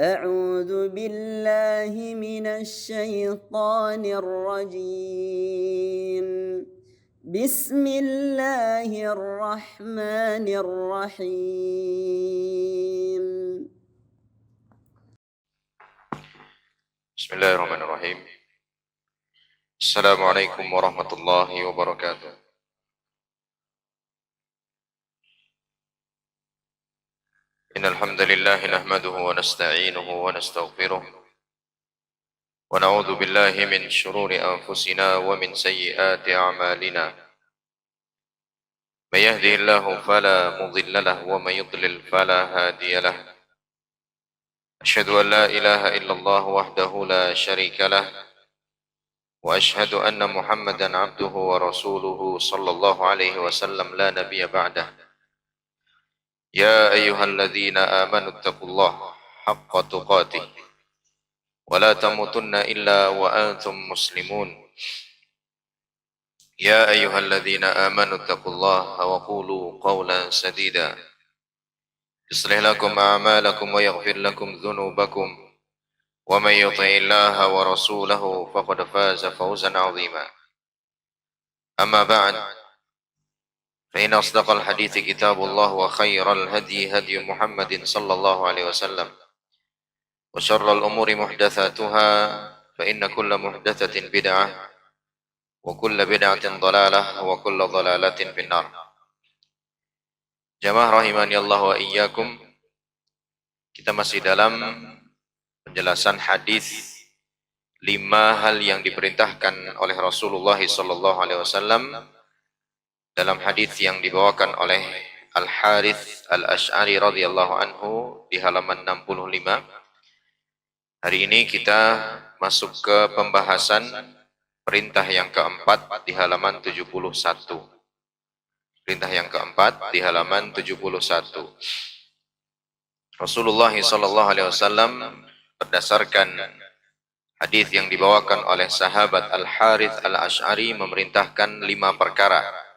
أعوذ بالله من الشيطان الرجيم بسم الله الرحمن الرحيم بسم الله الرحمن الرحيم. السلام عليكم ورحمة الله وبركاته. إن الحمد لله نحمده ونستعينه ونستغفره ونعوذ بالله من شرور أنفسنا ومن سيئات أعمالنا. من يهده الله فلا مضل له ومن يضلل فلا هادي له. أشهد أن لا إله إلا الله وحده لا شريك له وأشهد أن محمدا عبده ورسوله صلى الله عليه وسلم لا نبي بعده. يا أيها الذين آمنوا اتقوا الله حق تقاته ولا تموتن إلا وأنتم مسلمون. يا أيها الذين آمنوا اتقوا الله وقولوا قولا سديدا يصلح لكم أعمالكم ويغفر لكم ذنوبكم ومن يطع الله ورسوله فقد فاز فوزا عظيما. أما بعد، فإن أصدق الحديث كتاب الله وخير الهدي هدي محمد صلى الله عليه وسلم وشر الأمور محدثاتها فإن كل محدثة بدعة وكل بدعة ضلالة وكل ضلالة في النار. Jamaah rahimani Allah wa iyyakum. Kita masih dalam penjelasan hadis 5 hal yang diperintahkan oleh Rasulullah sallallahu alaihi wasallam dalam hadis yang dibawakan oleh Al-Harits Al-Asy'ari radhiyallahu anhu di halaman 65. Hari ini kita masuk ke pembahasan perintah yang keempat di halaman 71. Perintah yang keempat di halaman 71. Rasulullah sallallahu alaihi wasallam berdasarkan hadis yang dibawakan oleh sahabat Al-Harits Al-Asy'ari memerintahkan 5 perkara.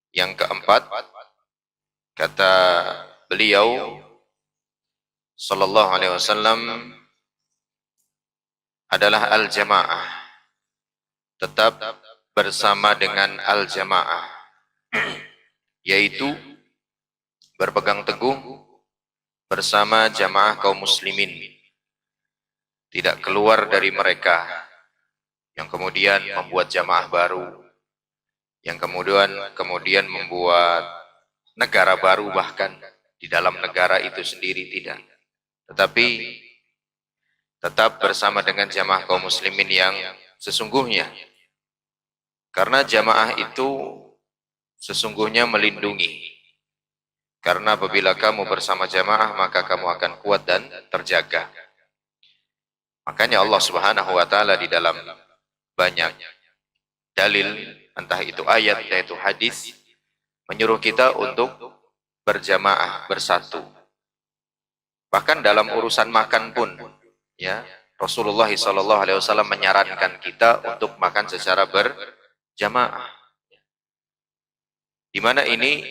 Yang keempat, kata beliau sallallahu alaihi wasallam, adalah al-jamaah. Tetap bersama dengan al-jamaah, yaitu berpegang teguh bersama jamaah kaum muslimin, tidak keluar dari mereka, yang kemudian membuat jamaah baru, yang kemudian membuat negara baru bahkan di dalam negara itu sendiri, tidak. Tetapi tetap bersama dengan jamaah kaum muslimin yang sesungguhnya. Karena jamaah itu sesungguhnya melindungi. Karena apabila kamu bersama jamaah maka kamu akan kuat dan terjaga. Makanya Allah Subhanahu wa taala di dalam banyak dalil, entah itu ayat yaitu hadis, menyuruh kita untuk berjamaah, bersatu. Bahkan dalam urusan makan pun, ya, Rasulullah SAW menyarankan kita untuk makan secara berjamaah. Di mana ini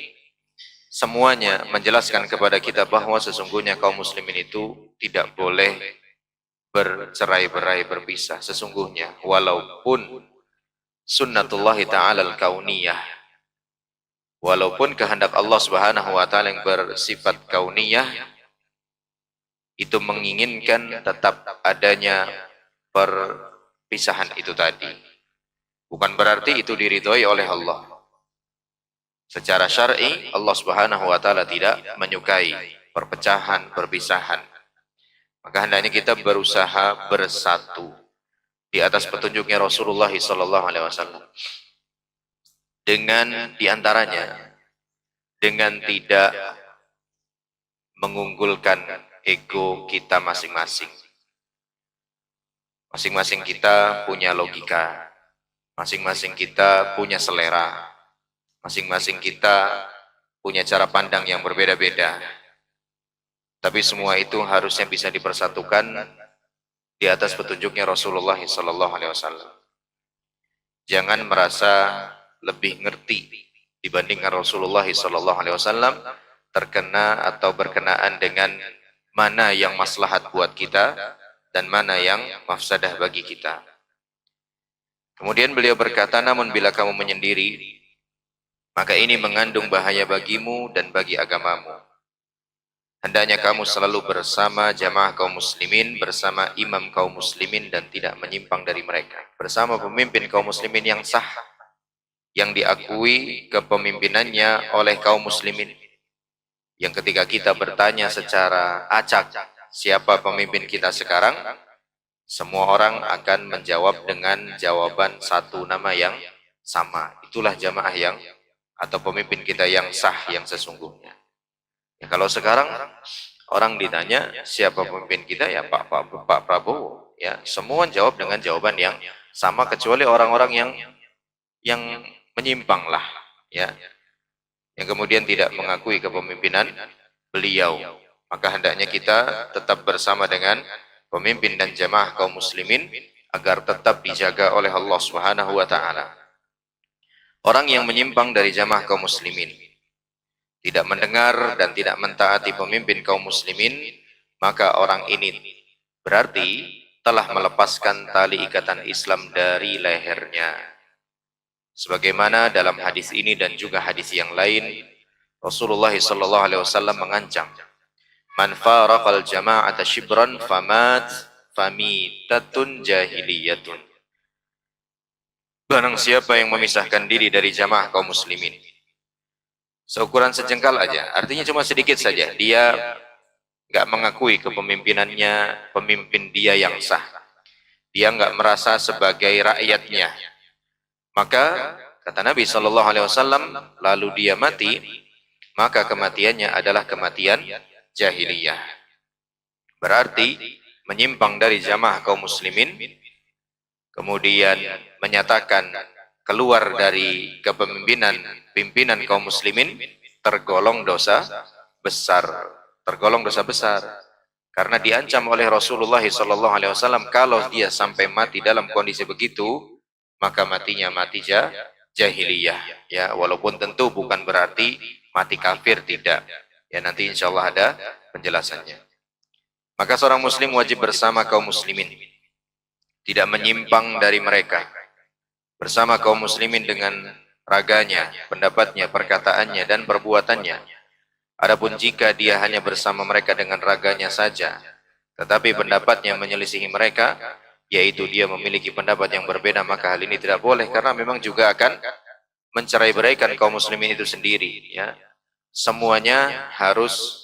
semuanya menjelaskan kepada kita bahwa sesungguhnya kaum muslimin itu tidak boleh bercerai-berai, berpisah. Sesungguhnya walaupun sunnatullah ta'ala al-kauniyah, walaupun kehendak Allah Subhanahu wa taala yang bersifat kauniyah itu menginginkan tetap adanya perpisahan itu tadi, bukan berarti itu diridhoi oleh Allah. Secara syar'i Allah Subhanahu wa taala tidak menyukai perpecahan, perpisahan. Maka hendaknya kita berusaha bersatu di atas petunjuknya Rasulullah SAW, dengan diantaranya dengan tidak mengunggulkan ego kita masing-masing. Masing-masing kita punya logika, masing-masing kita punya selera, masing-masing kita punya cara pandang yang berbeda-beda. Tapi semua itu harusnya bisa dipersatukan di atas petunjuknya Rasulullah SAW. Jangan merasa lebih ngerti dibandingkan Rasulullah SAW terkena atau berkenaan dengan mana yang maslahat buat kita dan mana yang mafsadah bagi kita. Kemudian beliau berkata, namun bila kamu menyendiri, maka ini mengandung bahaya bagimu dan bagi agamamu. Hendaknya kamu selalu bersama jamaah kaum muslimin, bersama imam kaum muslimin dan tidak menyimpang dari mereka. Bersama pemimpin kaum muslimin yang sah, yang diakui kepemimpinannya oleh kaum muslimin. Yang ketika kita bertanya secara acak, siapa pemimpin kita sekarang? Semua orang akan menjawab dengan jawaban satu nama yang sama. Itulah jamaah yang atau pemimpin kita yang sah, yang sesungguhnya. Ya, kalau sekarang orang ditanya siapa pemimpin kita, ya Pak Prabowo. Ya, semua jawab dengan jawaban yang sama kecuali orang-orang yang menyimpang lah, ya, yang kemudian tidak mengakui kepemimpinan beliau. Maka hendaknya kita tetap bersama dengan pemimpin dan jamaah kaum muslimin agar tetap dijaga oleh Allah Subhanahu wa taala. Orang yang menyimpang dari jamaah kaum muslimin, tidak mendengar dan tidak mentaati pemimpin kaum muslimin, maka orang ini berarti telah melepaskan tali ikatan Islam dari lehernya. Sebagaimana dalam hadis ini dan juga hadis yang lain, Rasulullah SAW mengancam, man faraqal jama'ata shibran famat famitatun jahiliyatun. Barang siapa yang memisahkan diri dari jamaah kaum muslimin seukuran sejengkal aja, artinya cuma sedikit saja, dia nggak mengakui kepemimpinannya, pemimpin dia yang sah, dia nggak merasa sebagai rakyatnya, maka kata Nabi SAW, lalu dia mati, maka kematiannya adalah kematian jahiliyah. Berarti menyimpang dari jamaah kaum muslimin, kemudian menyatakan keluar dari kepemimpinan pimpinan kaum muslimin, tergolong dosa besar. Tergolong dosa besar karena diancam oleh Rasulullah SAW, kalau dia sampai mati dalam kondisi begitu, maka matinya mati jahiliyah. Ya, walaupun tentu bukan berarti mati kafir, tidak. Ya, nanti insya Allah ada penjelasannya. Maka seorang muslim wajib bersama kaum muslimin, tidak menyimpang dari mereka, bersama kaum muslimin dengan raganya, pendapatnya, perkataannya, dan perbuatannya. Adapun jika dia hanya bersama mereka dengan raganya saja, tetapi pendapatnya menyelisihi mereka, yaitu dia memiliki pendapat yang berbeda, maka hal ini tidak boleh, karena memang juga akan mencerai-beraikan kaum muslimin itu sendiri. Ya, semuanya harus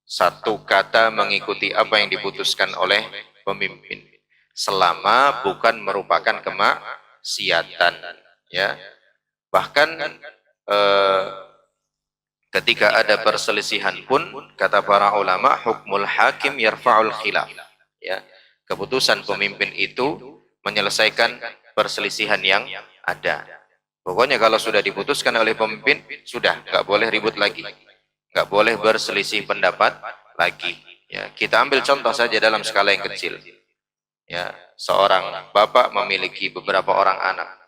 satu kata mengikuti apa yang diputuskan oleh pemimpin, selama bukan merupakan kemaksiatan. Ya, bahkan ketika ada perselisihan pun, kata para ulama, hukmul hakim yarfa'ul khilaf. Ya, keputusan pemimpin itu menyelesaikan perselisihan yang ada. Pokoknya kalau sudah diputuskan oleh pemimpin, sudah, nggak boleh ribut lagi, nggak boleh berselisih pendapat lagi. Ya, kita ambil contoh saja dalam skala yang kecil. Ya, seorang bapak memiliki beberapa orang anak.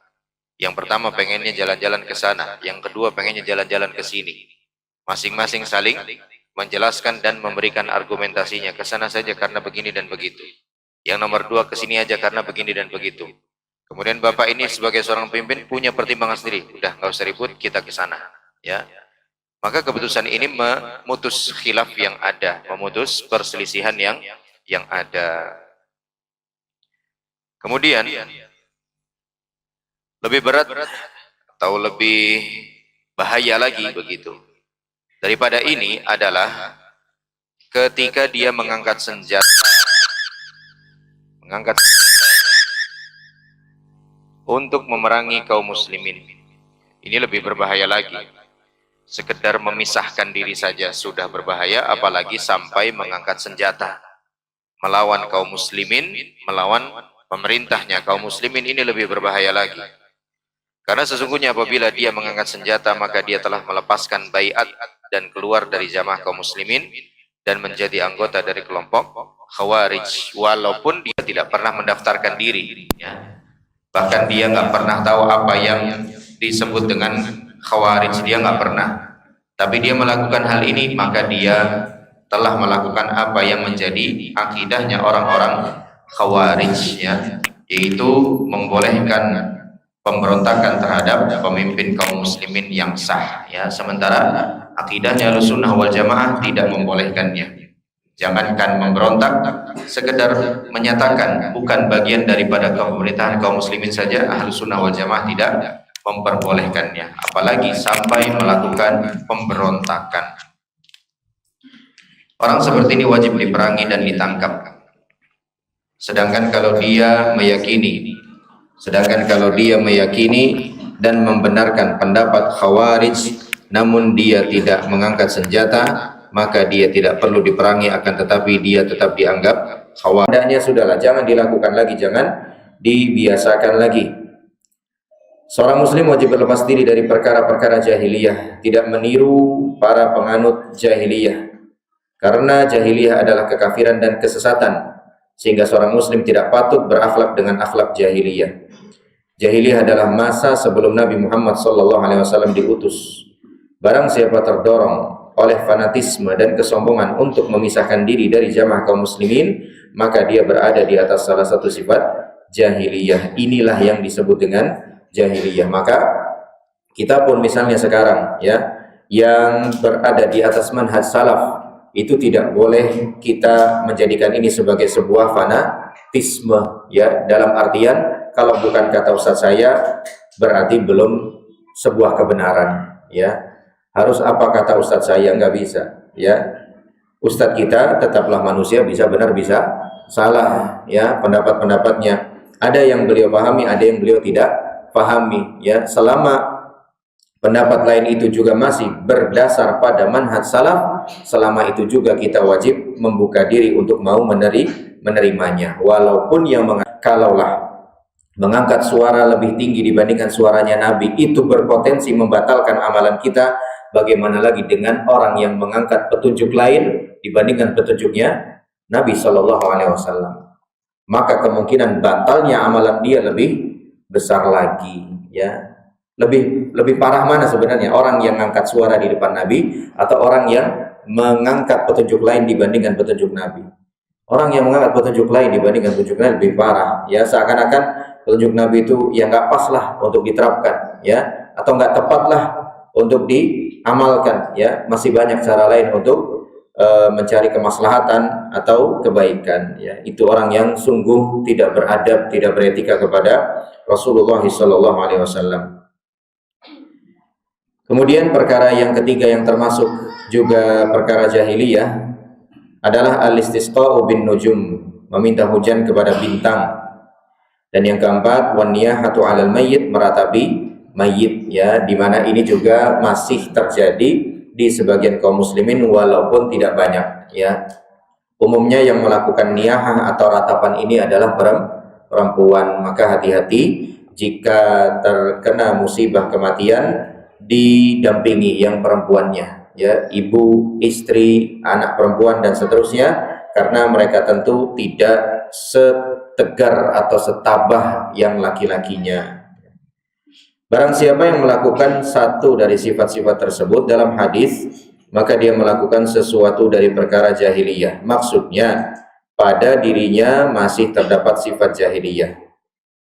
Yang pertama pengennya jalan-jalan ke sana, yang kedua pengennya jalan-jalan ke sini. Masing-masing saling menjelaskan dan memberikan argumentasinya, ke sana saja karena begini dan begitu. Yang nomor dua ke sini aja karena begini dan begitu. Kemudian bapak ini sebagai seorang pemimpin punya pertimbangan sendiri, udah nggak usah ribut, kita ke sana. Ya, maka keputusan ini memutus khilaf yang ada, memutus perselisihan yang ada. Kemudian lebih berat atau lebih bahaya lagi begitu daripada ini adalah ketika dia mengangkat senjata untuk memerangi kaum muslimin. Ini lebih berbahaya lagi. Sekedar memisahkan diri saja sudah berbahaya, apalagi sampai mengangkat senjata melawan kaum muslimin, melawan pemerintahnya kaum muslimin. Ini lebih berbahaya lagi. Karena sesungguhnya apabila dia mengangkat senjata, maka dia telah melepaskan baiat dan keluar dari jamaah kaum muslimin dan menjadi anggota dari kelompok Khawarij, walaupun dia tidak pernah mendaftarkan diri. Ya. Bahkan dia nggak pernah tahu apa yang disebut dengan Khawarij, dia nggak pernah. Tapi dia melakukan hal ini, maka dia telah melakukan apa yang menjadi akidahnya orang-orang Khawarij, ya, yaitu membolehkan pemberontakan terhadap pemimpin kaum muslimin yang sah, ya, sementara akidahnya Ahlussunnah wal Jamaah tidak membolehkannya. Jangankan memberontak, sekedar menyatakan bukan bagian daripada pemerintahan kaum muslimin saja Ahlussunnah wal Jamaah tidak memperbolehkannya, apalagi sampai melakukan pemberontakan. Orang seperti ini wajib diperangi dan ditangkap. Sedangkan kalau dia meyakini dan membenarkan pendapat Khawarij, namun dia tidak mengangkat senjata, maka dia tidak perlu diperangi, akan tetapi dia tetap dianggap Khawarij. Hendaknya sudahlah, jangan dilakukan lagi, jangan dibiasakan lagi. Seorang muslim wajib berlepas diri dari perkara-perkara jahiliyah, tidak meniru para penganut jahiliyah. Karena jahiliyah adalah kekafiran dan kesesatan, sehingga seorang muslim tidak patut berakhlak dengan akhlak jahiliyah. Jahiliyah adalah masa sebelum Nabi Muhammad SAW diutus. Barang siapa terdorong oleh fanatisme dan kesombongan untuk memisahkan diri dari jamaah kaum muslimin, maka dia berada di atas salah satu sifat jahiliyah. Inilah yang disebut dengan jahiliyah. Maka kita pun misalnya sekarang, ya, yang berada di atas manhaj salaf, itu tidak boleh kita menjadikan ini sebagai sebuah fanatisme, ya, dalam artian kalau bukan kata ustaz saya berarti belum sebuah kebenaran, ya. Harus apa kata ustaz saya, nggak bisa, ya. Ustaz kita tetaplah manusia, bisa benar bisa salah, ya, pendapat-pendapatnya ada yang beliau pahami, ada yang beliau tidak pahami, ya. Selama pendapat lain itu juga masih berdasar pada manhaj salaf, selama itu juga kita wajib membuka diri untuk mau menerimanya. Walaupun yang kalaulah mengangkat suara lebih tinggi dibandingkan suaranya Nabi itu berpotensi membatalkan amalan kita, bagaimana lagi dengan orang yang mengangkat petunjuk lain dibandingkan petunjuknya Nabi SAW? Maka kemungkinan batalnya amalan dia lebih besar lagi, ya. Lebih parah mana sebenarnya, orang yang mengangkat suara di depan Nabi atau orang yang mengangkat petunjuk lain dibandingkan petunjuk Nabi? Orang yang mengangkat petunjuk lain dibandingkan petunjuk Nabi lebih parah, ya. Seakan-akan petunjuk Nabi itu ya nggak pas lah untuk diterapkan, ya, atau nggak tepat lah untuk diamalkan, ya. Masih banyak cara lain untuk mencari kemaslahatan atau kebaikan, ya. Itu orang yang sungguh tidak beradab, tidak beretika kepada Rasulullah SAW. Kemudian perkara yang ketiga yang termasuk juga perkara jahiliyah adalah al-istisqa'u bin nujum, meminta hujan kepada bintang. Dan yang keempat, wan niyahatu 'alal mayyit, meratapi mayit, ya, di mana ini juga masih terjadi di sebagian kaum muslimin walaupun tidak banyak, ya. Umumnya yang melakukan niyahah atau ratapan ini adalah perempuan, maka hati-hati jika terkena musibah kematian didampingi yang perempuannya, ya, ibu, istri, anak perempuan dan seterusnya, karena mereka tentu tidak setegar atau setabah yang laki-lakinya. Barang siapa yang melakukan satu dari sifat-sifat tersebut dalam hadis, maka dia melakukan sesuatu dari perkara jahiliyah. Maksudnya pada dirinya masih terdapat sifat jahiliyah.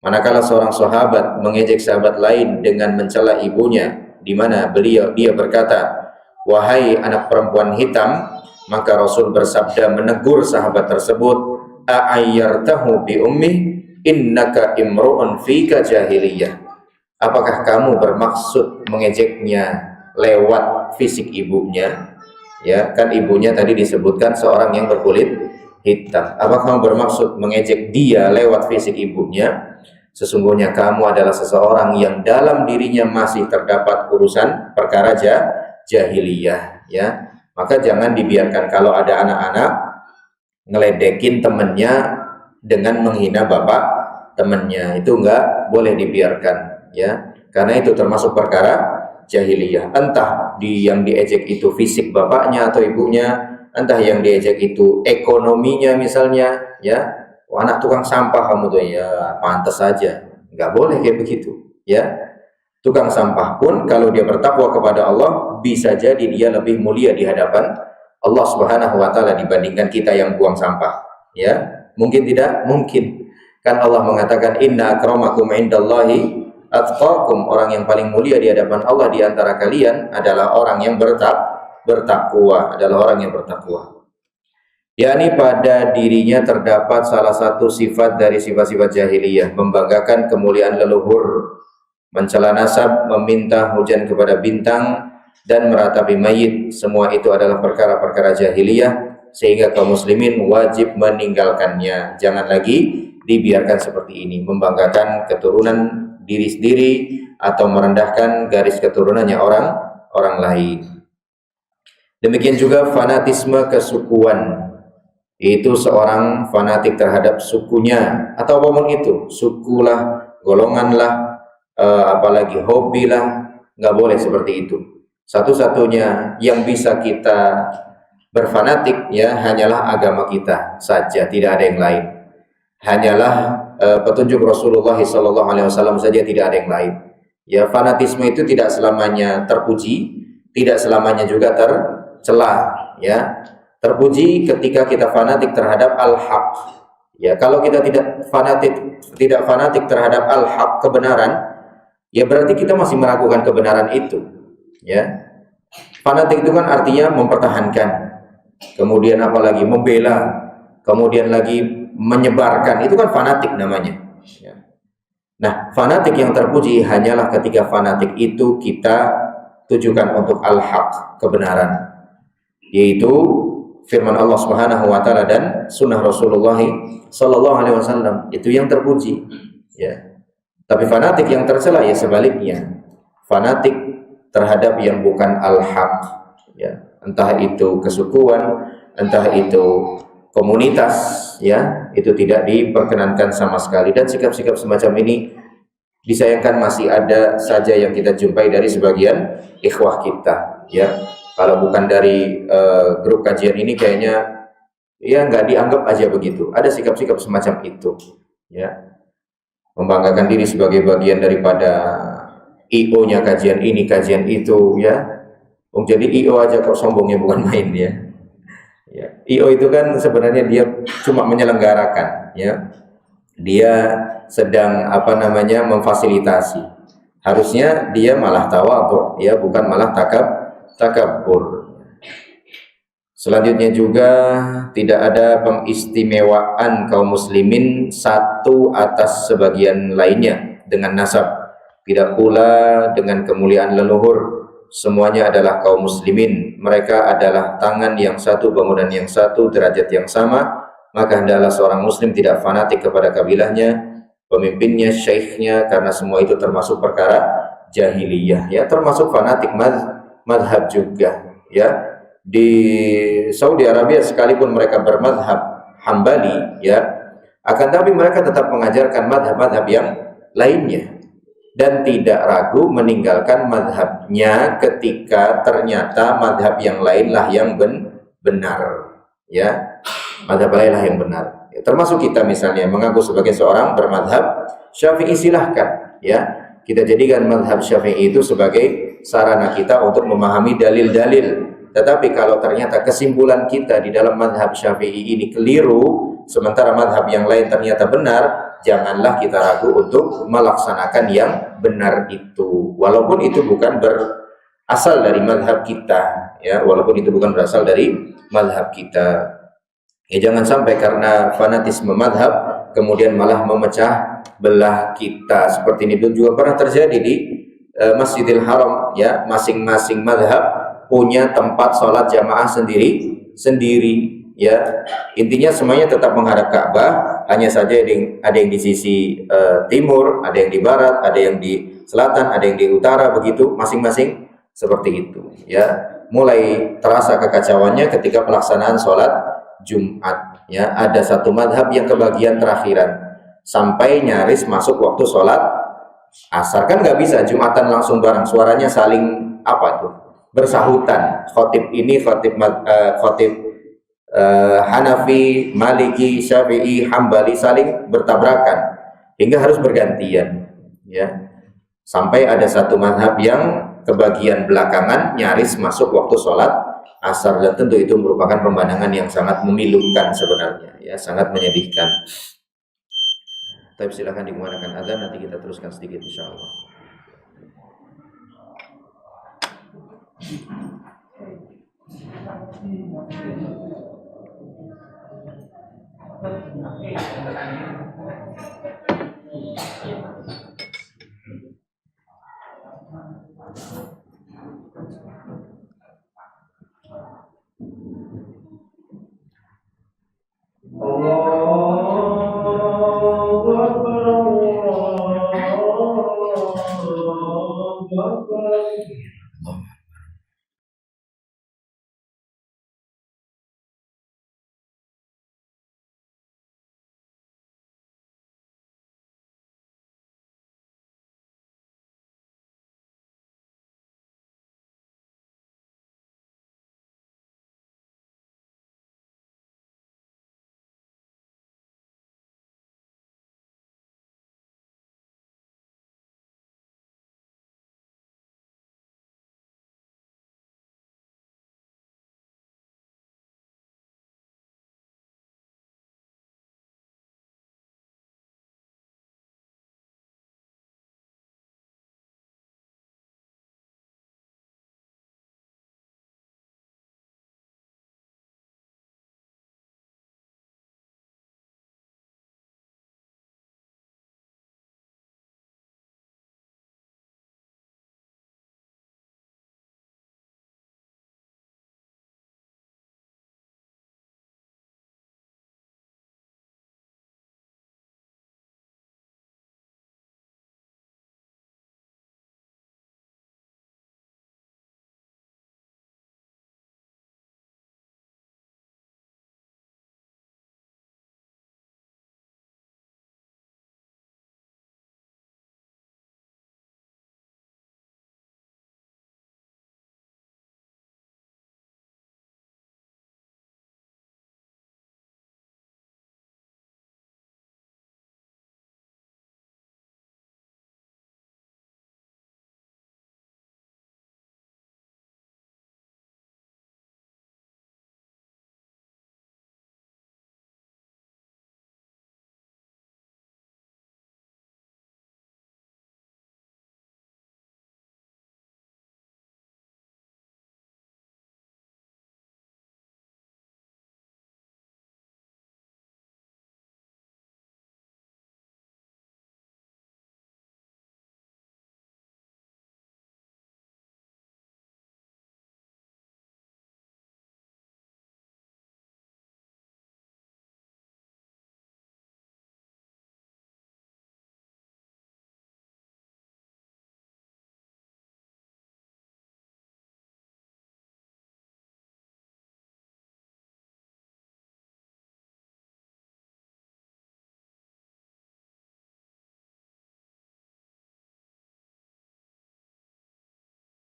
Manakala seorang sahabat mengejek sahabat lain dengan mencela ibunya, di mana dia berkata, "Wahai anak perempuan hitam," maka Rasul bersabda menegur sahabat tersebut, "A'ayyartahu bi ummi, innaka imru'un fika jahiliyah." Apakah kamu bermaksud mengejeknya lewat fisik ibunya? Ya, kan ibunya tadi disebutkan seorang yang berkulit hitam. Apakah kamu bermaksud mengejek dia lewat fisik ibunya? Sesungguhnya kamu adalah seseorang yang dalam dirinya masih terdapat urusan perkara jahiliyah, ya. Maka jangan dibiarkan kalau ada anak-anak ngeledekin temennya dengan menghina bapak temennya, itu enggak boleh dibiarkan, ya, karena itu termasuk perkara jahiliyah. Entah yang diejek itu fisik bapaknya atau ibunya, entah yang diejek itu ekonominya misalnya, ya. "Wah, anak tukang sampah kamu tuh," ya pantas saja, nggak boleh kayak begitu, ya. Tukang sampah pun kalau dia bertakwa kepada Allah, bisa jadi dia lebih mulia di hadapan Allah Subhanahu wa taala dibandingkan kita yang buang sampah? Ya, mungkin tidak? Mungkin. Kan Allah mengatakan inna akramakum indallahi atqakum, orang yang paling mulia di hadapan Allah di antara kalian adalah orang yang bertakwa, adalah orang yang bertakwa. Yakni pada dirinya terdapat salah satu sifat dari sifat-sifat jahiliyah, membanggakan kemuliaan leluhur, mencela nasab, meminta hujan kepada bintang, dan meratapi mayit. Semua itu adalah perkara-perkara jahiliyah, sehingga kaum muslimin wajib meninggalkannya. Jangan lagi dibiarkan seperti ini, membanggakan keturunan diri sendiri atau merendahkan garis keturunannya orang lain. Demikian juga fanatisme kesukuan, itu seorang fanatik terhadap sukunya atau apapun itu, sukulah, golonganlah, apalagi hobi lah, nggak boleh seperti itu. Satu-satunya yang bisa kita berfanatik ya hanyalah agama kita saja, tidak ada yang lain. Hanyalah petunjuk Rasulullah SAW saja, tidak ada yang lain. Ya, fanatisme itu tidak selamanya terpuji, tidak selamanya juga tercela. Ya, terpuji ketika kita fanatik terhadap al-haq. Ya, kalau kita tidak fanatik terhadap al-haq, kebenaran, ya berarti kita masih meragukan kebenaran itu. Ya, fanatik itu kan artinya mempertahankan, kemudian apalagi membela, kemudian lagi menyebarkan, itu kan fanatik namanya. Ya. Nah, fanatik yang terpuji hanyalah ketika fanatik itu kita tujukan untuk al-haq, kebenaran, yaitu firman Allah Subhanahu wa taala dan sunnah Rasulullah sallallahu alaihi wasallam, itu yang terpuji. Ya. Tapi fanatik yang tercela ya sebaliknya. Fanatik terhadap yang bukan al-haq, ya. Entah itu kesukuan, entah itu komunitas, ya, itu tidak diperkenankan sama sekali. Dan sikap-sikap semacam ini disayangkan masih ada saja yang kita jumpai dari sebagian ikhwah kita, ya. Kalau bukan dari grup kajian ini kayaknya ya nggak dianggap aja begitu. Ada sikap-sikap semacam itu, ya. Membanggakan diri sebagai bagian daripada IO-nya kajian ini, kajian itu, ya. Jadi IO aja kok sombongnya bukan main dia. Ya. IO itu kan sebenarnya dia cuma menyelenggarakan, ya. Dia sedang memfasilitasi. Harusnya dia malah tawadhu, ya, bukan malah takabur. Selanjutnya juga tidak ada pengistimewaan kaum muslimin satu atas sebagian lainnya dengan nasab, tidak pula dengan kemuliaan leluhur. Semuanya adalah kaum muslimin. Mereka adalah tangan yang satu, bangunan yang satu, derajat yang sama. Maka hendaklah seorang muslim tidak fanatik kepada kabilahnya, pemimpinnya, syekhnya, karena semua itu termasuk perkara jahiliyah, ya, termasuk fanatik madhab juga, ya. Di Saudi Arabia sekalipun mereka bermadhab Hambali, ya, akan tapi mereka tetap mengajarkan madhab-madhab yang lainnya dan tidak ragu meninggalkan madhabnya ketika ternyata madhab yang lainlah yang benar, ya, madhab lainlah yang benar, ya, termasuk kita misalnya mengaku sebagai seorang bermadhab Syafi'i, silahkan, ya, kita jadikan madhab Syafi'i itu sebagai sarana kita untuk memahami dalil-dalil. Tetapi kalau ternyata kesimpulan kita di dalam madhab Syafi'i ini keliru, sementara madhab yang lain ternyata benar, janganlah kita ragu untuk melaksanakan yang benar itu, walaupun itu bukan berasal dari madhab kita, ya, walaupun itu bukan berasal dari madhab kita. Ya, jangan sampai karena fanatisme madhab kemudian malah memecah belah kita. Seperti ini juga pernah terjadi di Masjidil Haram, ya, masing-masing madhab punya tempat sholat jamaah sendiri, ya. Intinya semuanya tetap menghadap Ka'bah, hanya saja ada yang di sisi timur, ada yang di barat, ada yang di selatan, ada yang di utara, begitu masing-masing seperti itu, ya. Mulai terasa kekacauannya ketika pelaksanaan sholat Jumat, ya. Ada satu madhab yang kebagian terakhiran sampai nyaris masuk waktu sholat asar. Kan nggak bisa Jumatan langsung bareng, suaranya saling bersahutan. Khotib ini khotib Hanafi, Maliki, Syafi'i, Hambali saling bertabrakan hingga harus bergantian, ya. Sampai ada satu mazhab yang kebagian belakangan nyaris masuk waktu sholat asar, dan tentu itu merupakan pemandangan yang sangat memilukan sebenarnya, ya, sangat menyedihkan. Tapi silakan dimulakan azan, nanti kita teruskan sedikit insyaallah.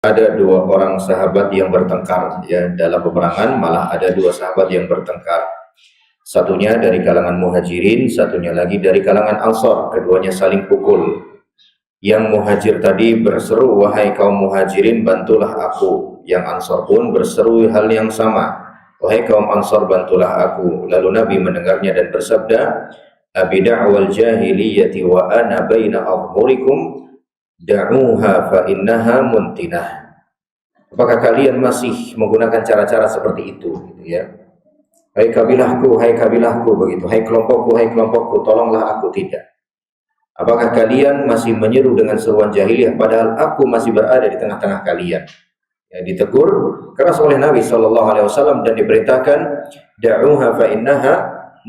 Ada dua orang sahabat yang bertengkar, ya, dalam peperangan malah ada dua sahabat yang bertengkar. Satunya dari kalangan Muhajirin, satunya lagi dari kalangan Ansor. Keduanya saling pukul. Yang Muhajir tadi berseru, "Wahai kaum Muhajirin, bantulah aku." Yang Ansor pun berseru hal yang sama, "Wahai kaum Ansor, bantulah aku." Lalu Nabi mendengarnya dan bersabda, "Abi da'wal jahiliyati wa ana baina adhhurikum, da'uha fa innaha muntinah." Apakah kalian masih menggunakan cara-cara seperti itu, gitu ya? Hai kabilahku, begitu. Hai kelompokku, tolonglah aku. Tidak. Apakah kalian masih menyeru dengan seruan jahiliyah padahal aku masih berada di tengah-tengah kalian? Ya, ditegur keras oleh Nabi SAW dan diperintahkan, da'uha fa innaha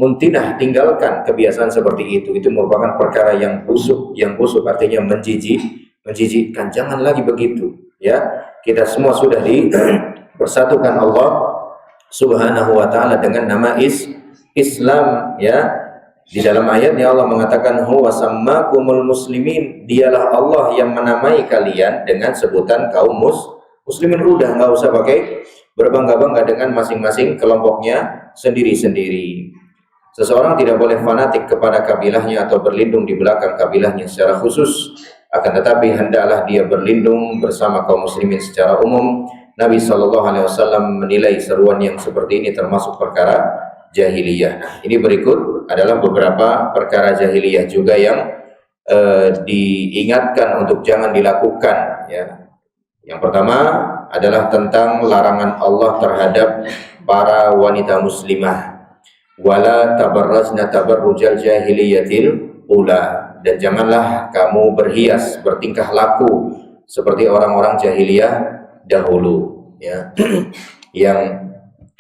muntinah, tinggalkan kebiasaan seperti itu. Itu merupakan perkara yang busuk artinya menjijikkan. Jangan lagi begitu, ya. Kita semua sudah dipersatukan Allah Subhanahu wa taala dengan nama Islam, ya. Di dalam ayatnya Allah mengatakan, huwa sammakumul muslimin, dialah Allah yang menamai kalian dengan sebutan kaum muslimin. Udah, nggak usah pakai berbangga-bangga dengan masing-masing kelompoknya sendiri-sendiri. Seseorang tidak boleh fanatik kepada kabilahnya atau berlindung di belakang kabilahnya secara khusus, akan tetapi hendaklah dia berlindung bersama kaum muslimin secara umum. Nabi Shallallahu Alaihi Wasallam menilai seruan yang seperti ini termasuk perkara jahiliyah. Nah, ini berikut adalah beberapa perkara jahiliyah juga yang diingatkan untuk jangan dilakukan. Ya. Yang pertama adalah tentang larangan Allah terhadap para wanita muslimah. Wala tabarrajna tabarrujal jahiliyatil ula, dan janganlah kamu berhias, bertingkah laku seperti orang-orang jahiliyah dahulu, ya, yang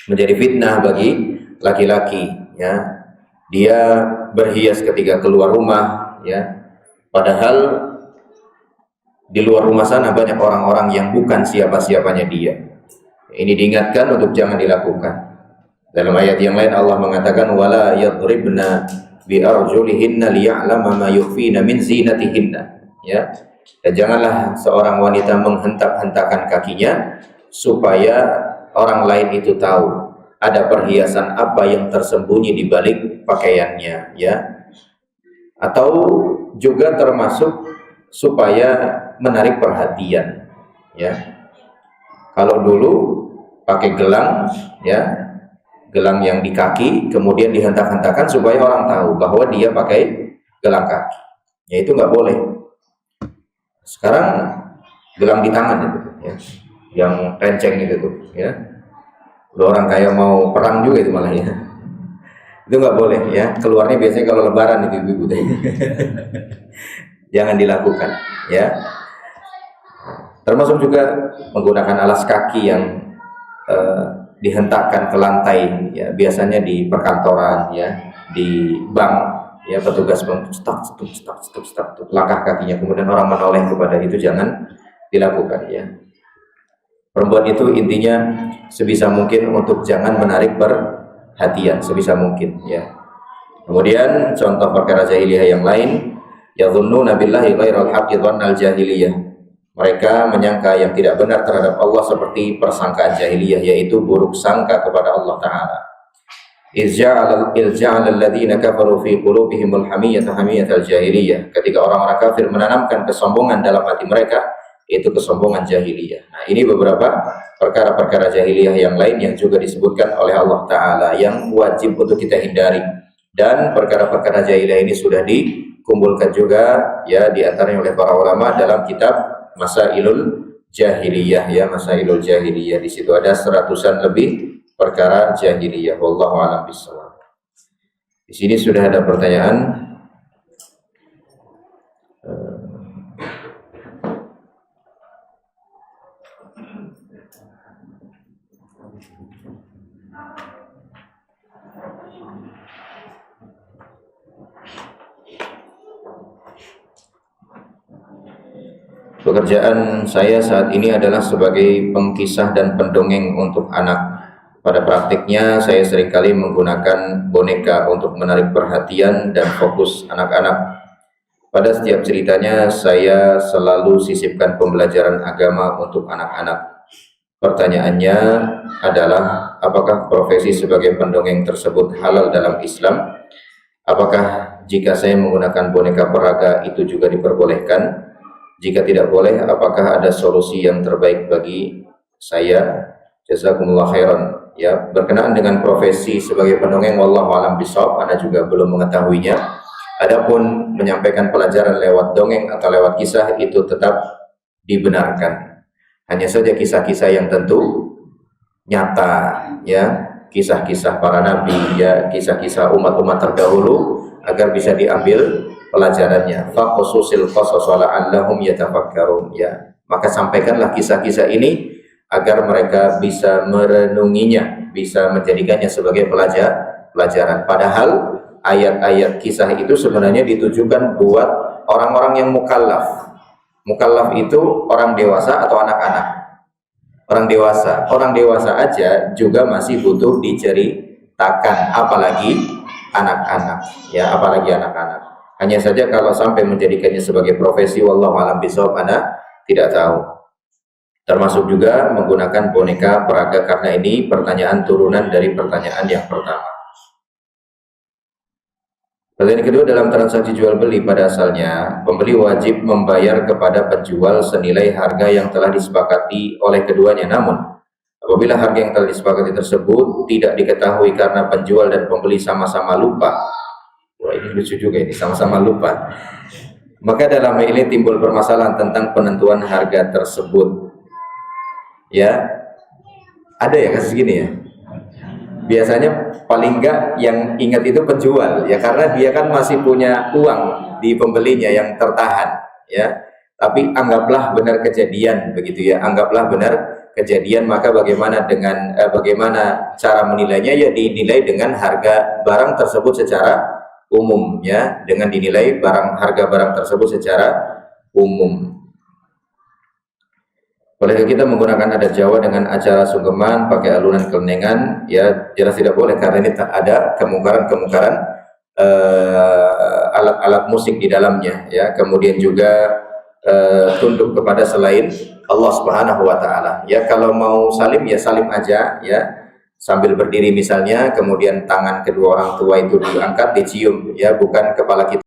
menjadi fitnah bagi laki-laki, ya. Dia berhias ketika keluar rumah, ya, padahal di luar rumah sana banyak orang-orang yang bukan siapa-siapanya dia. Ini diingatkan untuk jangan dilakukan. Dalam ayat yang lain Allah mengatakan wala yadribna bi arjulihinna liya'lama ma yukhfina min zinatihinna, ya. Dan janganlah seorang wanita menghentak-hentakan kakinya supaya orang lain itu tahu ada perhiasan apa yang tersembunyi di balik pakaiannya, ya. Atau juga termasuk supaya menarik perhatian, ya. Kalau dulu pakai gelang, ya, gelang yang di kaki kemudian dihentak-hentakan supaya orang tahu bahwa dia pakai gelang kaki, ya, itu nggak boleh. Sekarang gelang di tangan itu, ya, yang renceng itu tuh, ya. Udah orang kayak mau perang juga itu malah, ya. Itu nggak boleh, ya. Keluarnya biasanya kalau lebaran itu ibu-ibu. Jangan dilakukan, ya. Termasuk juga menggunakan alas kaki yang dihentakkan ke lantai, ya, biasanya di perkantoran, ya, di bank, ya, petugas bank stuck, langkah kakinya, kemudian orang menoleh kepada itu, jangan dilakukan, ya. Perempuan itu intinya sebisa mungkin untuk jangan menarik perhatian sebisa mungkin, ya. Kemudian contoh perkara jahiliyah yang lain, yadhunnuna billahi ghairal haqqi dhannal jahiliyah. Mereka menyangka yang tidak benar terhadap Allah seperti persangkaan jahiliyah, yaitu buruk sangka kepada Allah Ta'ala. Ilja'al alladhina kafaru fi qulubihimul hamiyyata hamiyyatal jahiliyah. Ketika orang-orang kafir menanamkan kesombongan dalam hati mereka, itu kesombongan jahiliyah. Nah, ini beberapa perkara-perkara jahiliyah yang lain yang juga disebutkan oleh Allah Ta'ala yang wajib untuk kita hindari. Dan perkara-perkara jahiliyah ini sudah dikumpulkan juga, ya, diantaranya oleh para ulama dalam kitab Masailul Jahiliyah, ya, Masailul Jahiliyah. Di situ ada 100-an lebih perkara jahiliyah. Wallahu a'lam bishawab. Di sini sudah ada pertanyaan. Pekerjaan saya saat ini adalah sebagai pengkisah dan pendongeng untuk anak. Pada praktiknya saya seringkali menggunakan boneka untuk menarik perhatian dan fokus anak-anak. Pada setiap ceritanya saya selalu sisipkan pembelajaran agama untuk anak-anak. Pertanyaannya adalah, apakah profesi sebagai pendongeng tersebut halal dalam Islam? Apakah jika saya menggunakan boneka peraga itu juga diperbolehkan? Jika tidak boleh, apakah ada solusi yang terbaik bagi saya? Jazakumullah khairan. Ya, berkenaan dengan profesi sebagai pendongeng, wallahu a'lam bishawab, Anda juga belum mengetahuinya. Adapun menyampaikan pelajaran lewat dongeng atau lewat kisah itu tetap dibenarkan. Hanya saja kisah-kisah yang tentu nyata, ya, kisah-kisah para nabi, ya, kisah-kisah umat-umat terdahulu, agar bisa diambil pelajarannya. Faqsusil qasas la'allahum yatafakkarun, ya. Maka sampaikanlah kisah-kisah ini agar mereka bisa merenunginya, bisa menjadikannya sebagai pelajaran. Padahal ayat-ayat kisah itu sebenarnya ditujukan buat orang-orang yang mukallaf. Mukallaf itu orang dewasa atau anak-anak? Orang dewasa aja juga masih butuh diceritakan, apalagi anak-anak, ya, apalagi anak-anak. Hanya saja kalau sampai menjadikannya sebagai profesi, wallahu a'lam bishawab, Anda tidak tahu. Termasuk juga menggunakan boneka peraga, karena ini pertanyaan turunan dari pertanyaan yang pertama. Pertanyaan kedua, dalam transaksi jual beli pada asalnya, pembeli wajib membayar kepada penjual senilai harga yang telah disepakati oleh keduanya. Namun, apabila harga yang telah disepakati tersebut tidak diketahui karena penjual dan pembeli sama-sama lupa, wah ini lucu juga ini, sama-sama lupa, maka dalam hal ini timbul permasalahan tentang penentuan harga tersebut. Ya, ada ya kasus gini ya. Biasanya paling enggak yang ingat itu penjual ya, karena dia kan masih punya uang di pembelinya yang tertahan ya. Tapi anggaplah benar kejadian begitu ya, anggaplah benar kejadian, maka bagaimana dengan bagaimana cara menilainya? Ya dinilai dengan harga barang tersebut secara umum ya, dengan dinilai harga barang tersebut secara umum. Bolehkah kita menggunakan adat Jawa dengan acara sungkeman pakai alunan kelenengan? Ya jelas tidak boleh, karena ini tak ada kemungkaran alat-alat musik di dalamnya ya. Kemudian juga tunduk kepada selain Allah Subhanahu wa taala. Ya kalau mau salim ya salim aja ya, sambil berdiri misalnya, kemudian tangan kedua orang tua itu diangkat, dicium ya, bukan kepala kita.